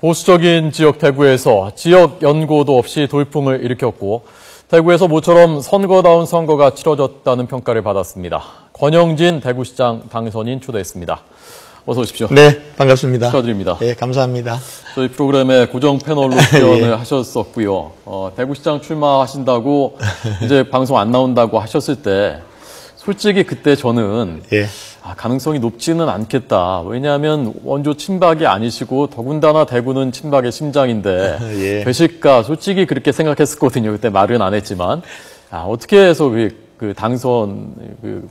보수적인 지역 대구에서 지역 연고도 없이 돌풍을 일으켰고 대구에서 모처럼 선거다운 선거가 치러졌다는 평가를 받았습니다. 권영진 대구시장 당선인 초대했습니다. 어서 오십시오. 네, 반갑습니다. 축하드립니다. 네, 감사합니다. 저희 프로그램에 고정 패널로 출연을 하셨었고요. 대구시장 출마하신다고 이제 방송 안 나온다고 하셨을 때 솔직히 그때 저는 가능성이 높지는 않겠다. 왜냐하면 원조 친박이 아니시고 더군다나 대구는 친박의 심장인데 되실까 솔직히 그렇게 생각했었거든요. 그때 말은 안 했지만 어떻게 해서 그 당선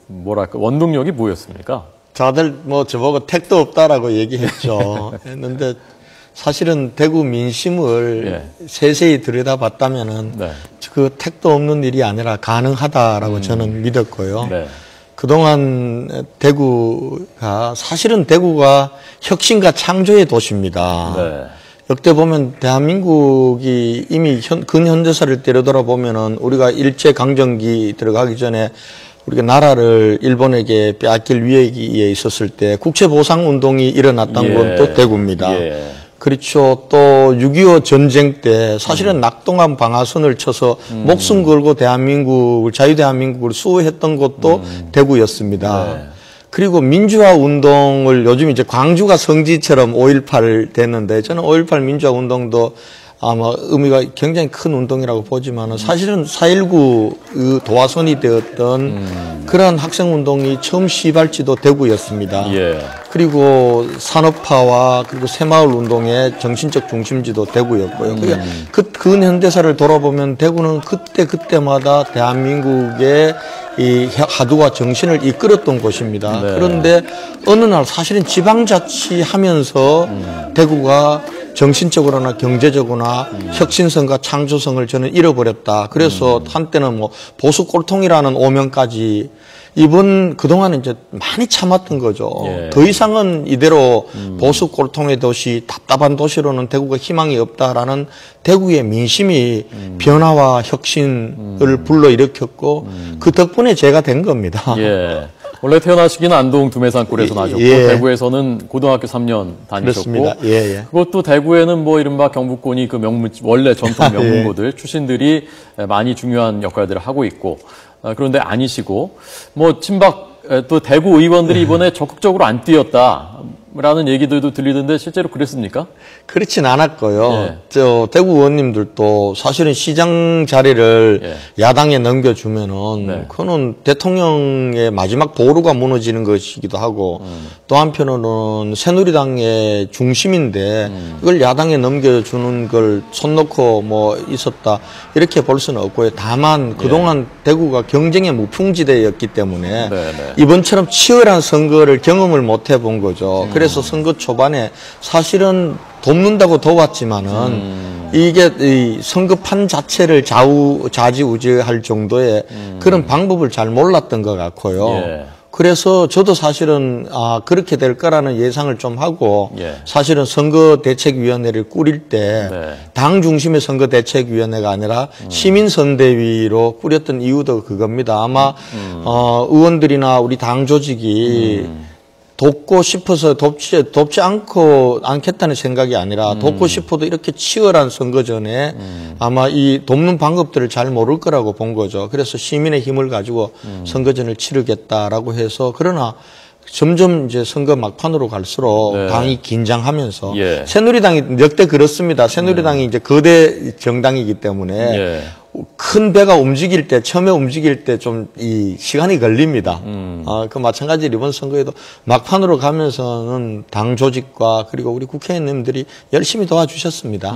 뭐랄까 원동력이 뭐였습니까? 다들 뭐 저보고 택도 없다라고 얘기했죠. 했는데 사실은 대구 민심을 세세히 들여다봤다면은 그 택도 없는 일이 아니라 가능하다라고 저는 믿었고요. 그동안 대구가 사실은 대구가 혁신과 창조의 도시입니다. 역대 보면 대한민국이 이미 근현대사를 때려돌아보면은 우리가 일제강점기 들어가기 전에 우리가 나라를 일본에게 빼앗길 위기에 있었을 때 국채보상운동이 일어났던 건 또 대구입니다. 그렇죠. 또 6.25 전쟁 때 사실은 낙동강 방아선을 쳐서 목숨 걸고 대한민국을, 자유대한민국을 수호했던 것도 대구였습니다. 그리고 민주화 운동을 요즘 이제 광주가 성지처럼 5.18 됐는데 저는 5.18 민주화 운동도 아마 의미가 굉장히 큰 운동이라고 보지만 사실은 4.19 도화선이 되었던 그런 학생운동이 처음 시발지도 대구였습니다. 그리고 산업화와 그리고 새마을 운동의 정신적 중심지도 대구였고요. 그러니까 그 근현대사를 돌아보면 대구는 그때마다 대한민국의 이 화두와 정신을 이끌었던 곳입니다. 그런데 어느 날 사실은 지방자치하면서 대구가 정신적으로나 경제적으로나 혁신성과 창조성을 저는 잃어버렸다. 그래서 한때는 뭐 보수 꼴통이라는 오명까지 그동안은 이제 많이 참았던 거죠. 더 이상은 이대로 보수 꼴통의 도시, 답답한 도시로는 대구가 희망이 없다라는 대구의 민심이 변화와 혁신을 불러일으켰고 그 덕분에 제가 된 겁니다. 원래 태어나시기는 안동 두메산골에서 나셨고 대구에서는 고등학교 3년 다니셨고 그것도 대구에는 뭐 이른바 경북권이 그 원래 전통 명문고들 출신들이 많이 중요한 역할들을 하고 있고 그런데 아니시고 뭐 친박 또 대구 의원들이 이번에 적극적으로 안 뛰었다라는 얘기들도 들리던데 실제로 그랬습니까? 그렇진 않았고요. 대구 의원님들도 사실은 시장 자리를 야당에 넘겨주면은 그거는 대통령의 마지막 보루가 무너지는 것이기도 하고 또 한편으로는 새누리당의 중심인데 이걸 야당에 넘겨주는 걸 손 놓고 뭐 있었다 이렇게 볼 수는 없고요. 다만 그동안 대구가 경쟁의 무풍지대였기 때문에 이번처럼 치열한 선거를 경험을 못 해본 거죠. 그래서 선거 초반에 사실은 돕는다고 도왔지만은 이게 이 선거판 자체를 좌지우지할 정도의 그런 방법을 잘 몰랐던 것 같고요. 그래서 저도 사실은 그렇게 될 거라는 예상을 좀 하고 사실은 선거대책위원회를 꾸릴 때 당 중심의 선거대책위원회가 아니라 시민선대위로 꾸렸던 이유도 그겁니다. 아마 의원들이나 우리 당 조직이 돕고 싶어서 돕지 않겠다는 생각이 아니라 돕고 싶어도 이렇게 치열한 선거 전에 아마 이 돕는 방법들을 잘 모를 거라고 본 거죠. 그래서 시민의 힘을 가지고 선거전을 치르겠다라고 해서 그러나 점점 이제 선거 막판으로 갈수록 당이 긴장하면서 새누리당이 역대 그렇습니다. 새누리당이 이제 거대 정당이기 때문에 큰 배가 움직일 때, 처음에 움직일 때 좀 이 시간이 걸립니다. 그 마찬가지로 이번 선거에도 막판으로 가면서는 당 조직과 그리고 우리 국회의원님들이 열심히 도와주셨습니다.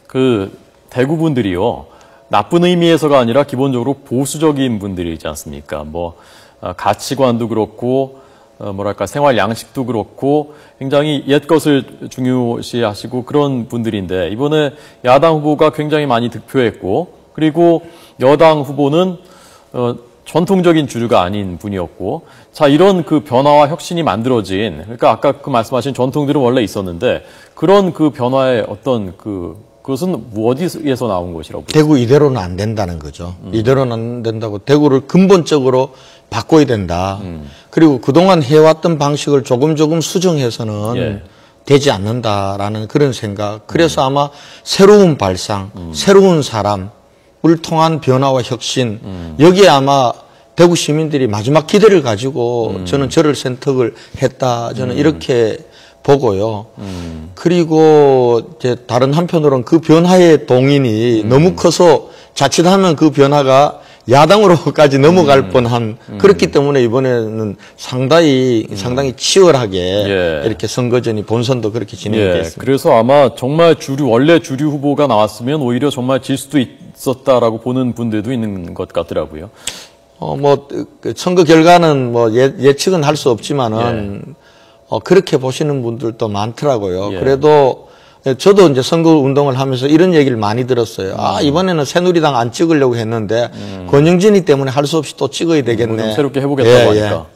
그 대구 분들이요. 나쁜 의미에서가 아니라 기본적으로 보수적인 분들이지 않습니까? 뭐 가치관도 그렇고 뭐랄까 생활 양식도 그렇고 굉장히 옛 것을 중요시하시고 그런 분들인데 이번에 야당 후보가 굉장히 많이 득표했고 그리고 여당 후보는 전통적인 주류가 아닌 분이었고 자 이런 그 변화와 혁신이 만들어진 그러니까 아까 그 말씀하신 전통들은 원래 있었는데 그런 그 변화의 어떤 그것은 어디에서 나온 것이라고 보세요? 대구 이대로는 안 된다는 거죠. 이대로는 안 된다고 대구를 근본적으로 바꿔야 된다. 그리고 그동안 해왔던 방식을 조금 수정해서는 되지 않는다라는 그런 생각. 그래서 아마 새로운 발상, 새로운 사람을 통한 변화와 혁신, 여기에 아마 대구 시민들이 마지막 기대를 가지고 저는 저를 선택을 했다. 저는 이렇게 보고요. 그리고 이제 다른 한편으로는 그 변화의 동인이 너무 커서 자칫하면 그 변화가 야당으로까지 넘어갈 뻔한 그렇기 때문에 이번에는 상당히 치열하게 예. 이렇게 선거전이 본선도 그렇게 진행이 예. 됐습니다. 그래서 아마 정말 원래 주류 후보가 나왔으면 오히려 정말 질 수도 있었다라고 보는 분들도 있는 것 같더라고요. 그 선거 결과는 뭐 예측은 할 수 없지만은 그렇게 보시는 분들도 많더라고요. 예. 그래도 저도 이제 선거 운동을 하면서 이런 얘기를 많이 들었어요. 이번에는 새누리당 안 찍으려고 했는데 권영진이 때문에 할 수 없이 또 찍어야 되겠네. 좀 새롭게 해보겠다고 하니까.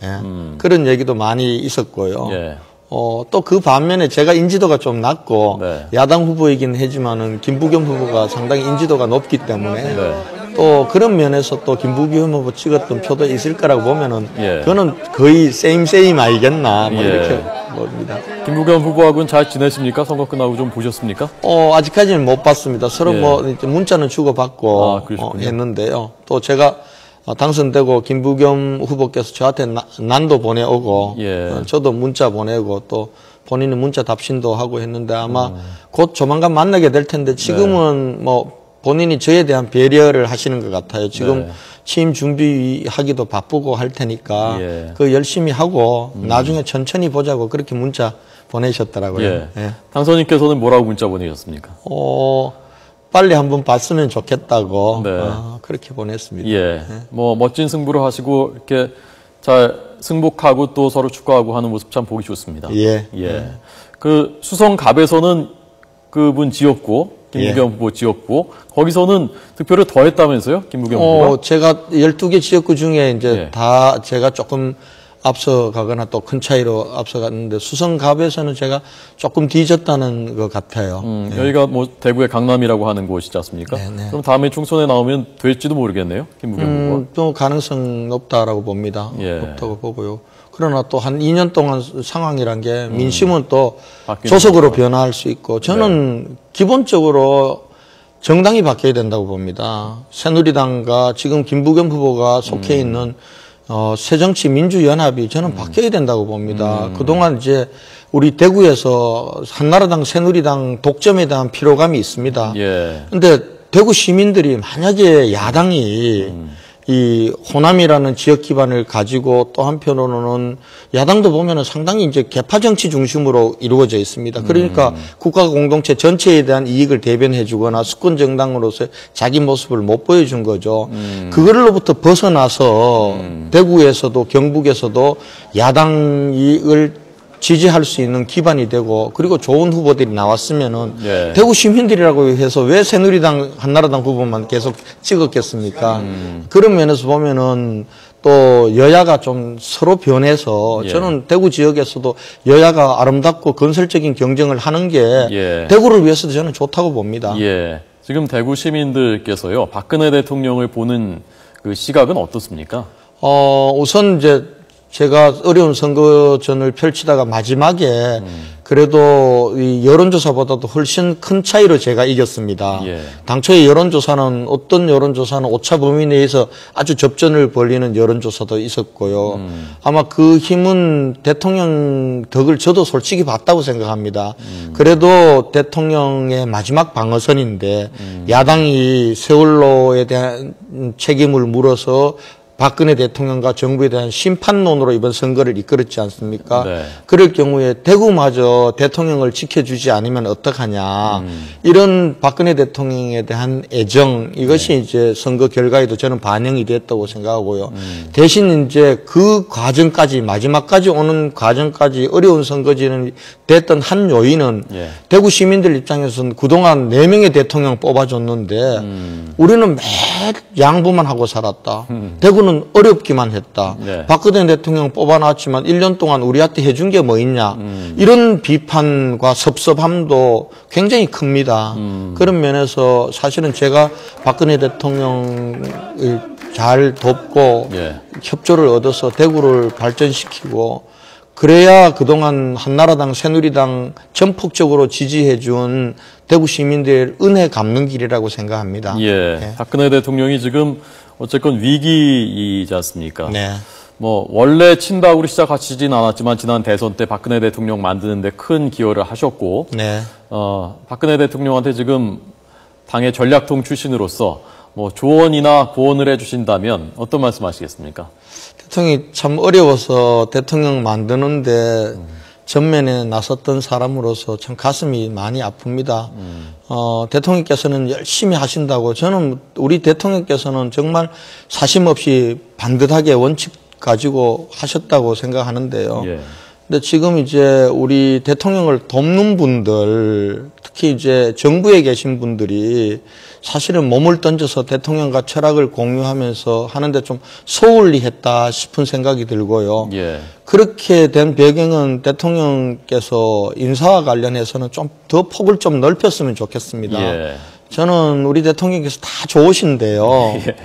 그런 얘기도 많이 있었고요. 예. 또 그 반면에 제가 인지도가 좀 낮고 네. 야당 후보이긴 하지만은 김부겸 후보가 상당히 인지도가 높기 때문에 네. 또 그런 면에서 또 김부겸 후보 찍었던 표도 있을 거라고 보면은 예. 그거는 거의 세임 알겠나 뭐 예. 이렇게 봅니다. 김부겸 후보하고는 잘 지내십니까? 선거 끝나고 좀 보셨습니까? 아직까지는 못 봤습니다. 서로 예. 뭐 이제 문자는 주고받고 했는데요. 또 제가 당선되고 김부겸 후보께서 저한테 난도 보내오고 예. 저도 문자 보내고 또 본인은 문자 답신도 하고 했는데 아마 곧 조만간 만나게 될 텐데 지금은 뭐 본인이 저에 대한 배려를 하시는 것 같아요. 지금 취임 준비하기도 바쁘고 할 테니까 예. 그 열심히 하고 나중에 천천히 보자고 그렇게 문자 보내셨더라고요. 예. 예. 당선인께서는 뭐라고 문자 보내셨습니까? 빨리 한번 봤으면 좋겠다고 네. 그렇게 보냈습니다. 예. 뭐 멋진 승부를 하시고 이렇게 잘 승복하고 또 서로 축하하고 하는 모습 참 보기 좋습니다. 예. 예. 그 수성갑에서는 그분 지었고 김부겸 후보 지었고 거기서는 득표를 더 했다면서요? 김부겸 후보가? 제가 12개 지역구 중에 이제 다 제가 조금 앞서가거나 또 큰 차이로 앞서갔는데 수성갑에서는 제가 조금 뒤졌다는 것 같아요. 여기가 뭐 대구의 강남이라고 하는 곳이지 않습니까? 네네. 그럼 다음에 총선에 나오면 될지도 모르겠네요. 김부겸 후보가. 또 가능성 높다라고 봅니다. 예. 높다고 보고요. 그러나 또 한 2년 동안 상황이란 게 민심은 또 바뀌는 조속으로 거죠. 변화할 수 있고 저는 기본적으로 정당이 바뀌어야 된다고 봅니다. 새누리당과 지금 김부겸 후보가 속해 있는 새정치민주연합이 저는 바뀌어야 된다고 봅니다. 그동안 이제 우리 대구에서 한나라당, 새누리당 독점에 대한 피로감이 있습니다. 예. 근데 대구 시민들이 만약에 야당이 이 호남이라는 지역 기반을 가지고 또 한편으로는 야당도 보면은 상당히 이제 계파 정치 중심으로 이루어져 있습니다. 그러니까 국가 공동체 전체에 대한 이익을 대변해 주거나 수권 정당으로서 자기 모습을 못 보여준 거죠. 그걸로부터 벗어나서 대구에서도 경북에서도 야당을 지지할 수 있는 기반이 되고 그리고 좋은 후보들이 나왔으면은 예. 대구 시민들이라고 해서 왜 새누리당, 한나라당 후보만 계속 찍었겠습니까? 그런 면에서 보면은 또 여야가 좀 서로 변해서 예. 저는 대구 지역에서도 여야가 아름답고 건설적인 경쟁을 하는 게 예. 대구를 위해서도 저는 좋다고 봅니다. 예. 지금 대구 시민들께서요, 박근혜 대통령을 보는 그 시각은 어떻습니까? 우선 이제 제가 어려운 선거전을 펼치다가 마지막에 그래도 이 여론조사보다도 훨씬 큰 차이로 제가 이겼습니다. 예. 당초에 여론조사는 어떤 여론조사는 오차 범위 내에서 아주 접전을 벌이는 여론조사도 있었고요. 아마 그 힘은 대통령 덕을 저도 솔직히 봤다고 생각합니다. 그래도 대통령의 마지막 방어선인데 야당이 세월호에 대한 책임을 물어서 박근혜 대통령과 정부에 대한 심판론으로 이번 선거를 이끌었지 않습니까? 네. 그럴 경우에 대구마저 대통령을 지켜주지 않으면 어떡하냐. 이런 박근혜 대통령에 대한 애정, 이것이 이제 선거 결과에도 저는 반영이 됐다고 생각하고요. 대신 이제 그 과정까지, 마지막까지 오는 과정까지 어려운 선거지는 됐던 한 요인은 대구 시민들 입장에서는 그동안 4명의 대통령 뽑아줬는데 우리는 매 양보만 하고 살았다. 대구는 어렵기만 했다. 박근혜 대통령 뽑아놨지만 1년 동안 우리한테 해준 게 뭐 있냐. 이런 비판과 섭섭함도 굉장히 큽니다. 그런 면에서 사실은 제가 박근혜 대통령을 잘 돕고 협조를 얻어서 대구를 발전시키고 그래야 그동안 한나라당, 새누리당 전폭적으로 지지해준 대구 시민들 은혜 갚는 길이라고 생각합니다. 예. 네. 박근혜 대통령이 지금 어쨌건 위기이지 않습니까? 네. 뭐 원래 친박으로 시작하시진 않았지만 지난 대선 때 박근혜 대통령 만드는데 큰 기여를 하셨고, 네. 박근혜 대통령한테 지금 당의 전략통 출신으로서 뭐 조언이나 고언을 해주신다면 어떤 말씀하시겠습니까? 대통령이 참 어려워서 대통령 만드는데 전면에 나섰던 사람으로서 참 가슴이 많이 아픕니다. 대통령께서는 열심히 하신다고, 저는 우리 대통령께서는 정말 사심 없이 반듯하게 원칙 가지고 하셨다고 생각하는데요. 예. 근데 지금 이제 우리 대통령을 돕는 분들, 특히 이제 정부에 계신 분들이 사실은 몸을 던져서 대통령과 철학을 공유하면서 하는데 좀 소홀히 했다 싶은 생각이 들고요. 예. 그렇게 된 배경은 대통령께서 인사와 관련해서는 좀 더 폭을 좀 넓혔으면 좋겠습니다. 예. 저는 우리 대통령께서 다 좋으신데요. 예.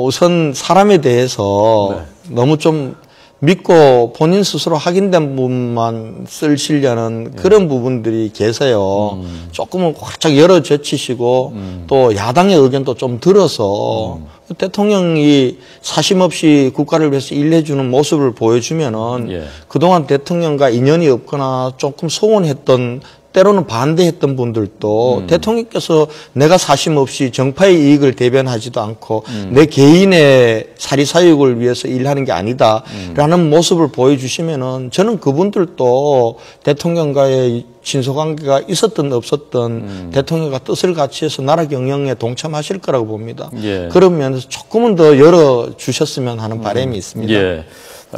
우선 사람에 대해서 네. 너무 좀 믿고 본인 스스로 확인된 부분만 쓰시려는 그런 부분들이 계세요. 조금은 활짝 열어젖히시고 또 야당의 의견도 좀 들어서 대통령이 사심 없이 국가를 위해서 일해주는 모습을 보여주면은 예. 그동안 대통령과 인연이 없거나 조금 소원했던, 때로는 반대했던 분들도 대통령께서 내가 사심 없이 정파의 이익을 대변하지도 않고 내 개인의 사리사욕을 위해서 일하는 게 아니다라는 모습을 보여주시면은 저는 그분들도 대통령과의 친소관계가 있었든 없었든 대통령과 뜻을 같이 해서 나라 경영에 동참하실 거라고 봅니다. 예. 그런 면에서 조금은 더 열어주셨으면 하는 바람이 있습니다. 예.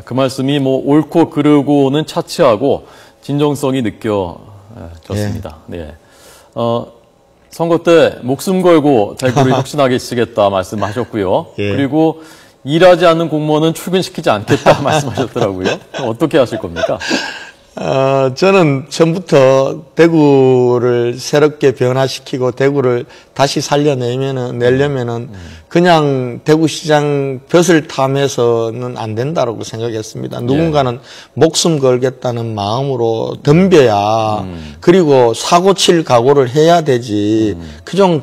그 말씀이 뭐 옳고 그르고는 차치하고 진정성이 느껴졌습니다. 예. 네. 선거 때 목숨 걸고 대구를 혁신하겠시겠다 말씀하셨고요. 예. 그리고 일하지 않는 공무원은 출근시키지 않겠다 말씀하셨더라고요. 어떻게 하실 겁니까? 저는 처음부터 대구를 새롭게 변화시키고 대구를 다시 내려면은 그냥 대구시장 벼슬 탐해서는 안 된다고 생각했습니다. 누군가는 목숨 걸겠다는 마음으로 덤벼야 그리고 사고 칠 각오를 해야 되지.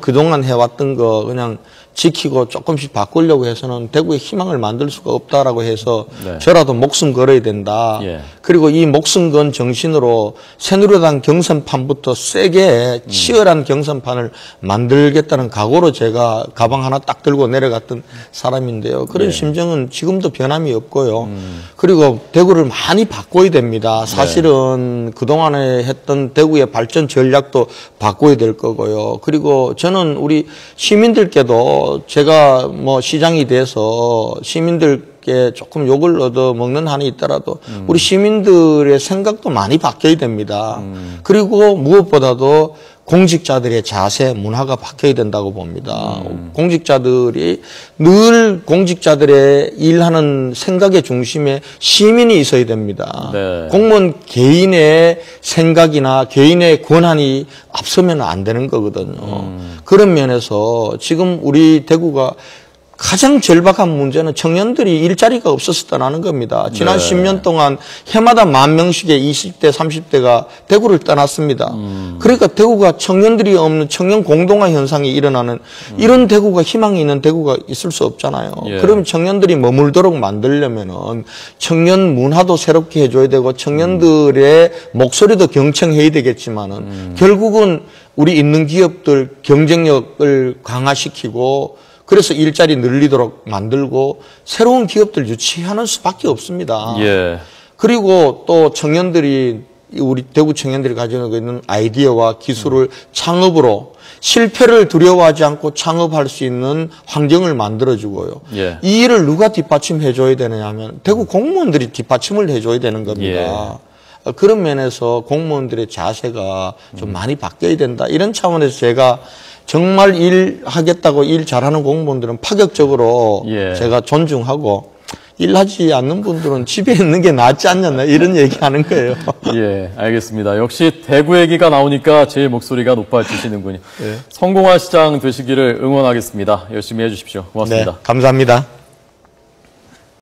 그동안 해왔던 거 그냥 지키고 조금씩 바꾸려고 해서는 대구에 희망을 만들 수가 없다라고 해서 네. 저라도 목숨 걸어야 된다. 예. 그리고 이 목숨 건 정신으로 새누리당 경선판부터 세게 치열한 경선판을 만들겠다는 각오로 제가 가방 하나 딱 들고 내려갔던 사람인데요. 그런 심정은 지금도 변함이 없고요. 그리고 대구를 많이 바꿔야 됩니다. 사실은 그동안에 했던 대구의 발전 전략도 바꿔야 될 거고요. 그리고 저는 우리 시민들께도 제가 뭐 시장이 돼서 시민들께 조금 욕을 얻어 먹는 한이 있더라도 우리 시민들의 생각도 많이 바뀌어야 됩니다. 그리고 무엇보다도 공직자들의 자세, 문화가 바뀌어야 된다고 봅니다. 공직자들이 늘 공직자들의 일하는 생각의 중심에 시민이 있어야 됩니다. 네. 공무원 개인의 생각이나 개인의 권한이 앞서면 안 되는 거거든요. 그런 면에서 지금 우리 대구가 가장 절박한 문제는 청년들이 일자리가 없었다는 겁니다. 지난 10년 동안 해마다 10,000명씩의 20대, 30대가 대구를 떠났습니다. 그러니까 대구가 청년들이 없는 청년 공동화 현상이 일어나는 이런 대구가 희망이 있는 대구가 있을 수 없잖아요. 예. 그러면 청년들이 머물도록 만들려면은 청년 문화도 새롭게 해줘야 되고 청년들의 목소리도 경청해야 되겠지만은 결국은 우리 있는 기업들 경쟁력을 강화시키고 그래서 일자리 늘리도록 만들고 새로운 기업들 유치하는 수밖에 없습니다. 예. 그리고 또 청년들이 우리 대구 청년들이 가지고 있는 아이디어와 기술을 창업으로 실패를 두려워하지 않고 창업할 수 있는 환경을 만들어주고요. 예. 이 일을 누가 뒷받침해줘야 되느냐 하면 대구 공무원들이 뒷받침을 해줘야 되는 겁니다. 그런 면에서 공무원들의 자세가 좀 많이 바뀌어야 된다. 이런 차원에서 제가 정말 일하겠다고 일 잘하는 공무원들은 파격적으로 제가 존중하고 일하지 않는 분들은 집에 있는 게 낫지 않냐 이런 얘기하는 거예요. 예, 알겠습니다. 역시 대구 얘기가 나오니까 제 목소리가 높아지시는군요. 네. 성공한 시장 되시기를 응원하겠습니다. 열심히 해주십시오. 고맙습니다. 네, 감사합니다.